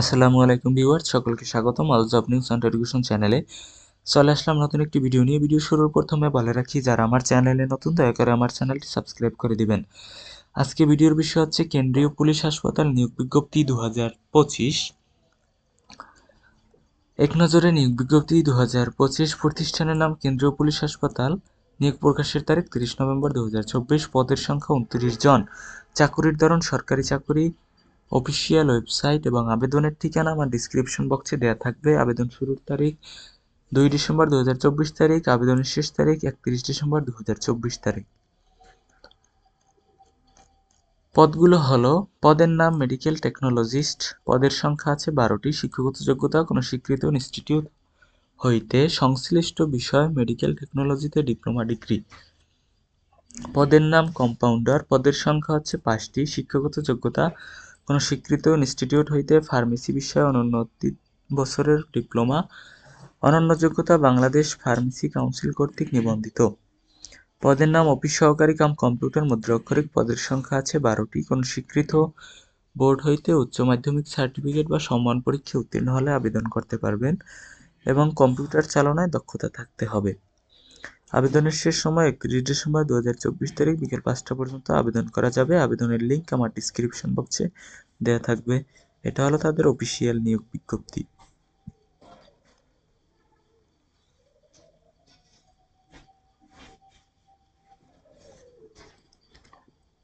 আসসালামু আলাইকুম ভিউয়ার্স, সকলকে স্বাগতম আল জব নিউজ অ্যান্ড এডুকেশন চ্যানেলে। চলে আসলাম নতুন একটি ভিডিও নিয়ে। ভিডিও শুরুর প্রথমে বলে রাখি, যারা আমার চ্যানেলে নতুন দয়া করে আমার চ্যানেলটি সাবস্ক্রাইব করে দিবেন। আজকে ভিডিওর বিষয় হচ্ছে কেন্দ্রীয় পুলিশ হাসপাতাল নিয়োগ বিজ্ঞপ্তি 2025। এক নজরে নিয়োগ বিজ্ঞপ্তি 2025। প্রতিষ্ঠানের নাম কেন্দ্রীয় পুলিশ হাসপাতাল। নিয়োগ প্রকাশের তারিখ 30 নভেম্বর 2024। পদের সংখ্যা 29 জন। চাকুরির ধরন সরকারি চাকুরি। অফিসিয়াল ওয়েবসাইট এবং আবেদনের ঠিকানা আমার ডিসক্রিপশন বক্সে দেওয়া থাকবে। আবেদন শুরুর তারিখ 2 ডিসেম্বর 2024 তারিখ। আবেদনের শেষ তারিখ 31 ডিসেম্বর 2024 তারিখ। পদগুলো হলো, পদের নাম মেডিকেল টেকনোলজিস্ট। পদের সংখ্যা আছে 12টি। শিক্ষাগত যোগ্যতা কোনো স্বীকৃত ইনস্টিটিউট হইতে সংশ্লিষ্ট বিষয় মেডিকেল টেকনোলজিতে ডিপ্লোমা ডিগ্রি। পদের নাম কম্পাউন্ডার। পদের সংখ্যা হচ্ছে 5টি। শিক্ষাগত যোগ্যতা কোনো স্বীকৃত ইনস্টিটিউট হইতে ফার্মেসি বিষয়ে অনন্য 3 বছরের ডিপ্লোমা। অনন্য যোগ্যতা বাংলাদেশ ফার্মেসি কাউন্সিল কর্তৃক নিবন্ধিত। পদের নাম অফিস সহকারী কাম কম্পিউটার মুদ্রাক্ষরিক। পদের সংখ্যা আছে 12টি। কোনো স্বীকৃত বোর্ড হইতে উচ্চ মাধ্যমিক সার্টিফিকেট বা সম্মান পরীক্ষায় উত্তীর্ণ হলে আবেদন করতে পারবেন এবং কম্পিউটার চালনায় দক্ষতা থাকতে হবে। আবেদনের শেষ সময় 31 ডিসেম্বর 2024 তারিখ বিকেল 5টা পর্যন্ত আবেদন করা যাবে। আবেদনের লিঙ্ক আমার ডিসক্রিপশন বক্সে দেওয়া থাকবে। এটা হলো তাদের অফিসিয়াল নিয়োগ বিজ্ঞপ্তি।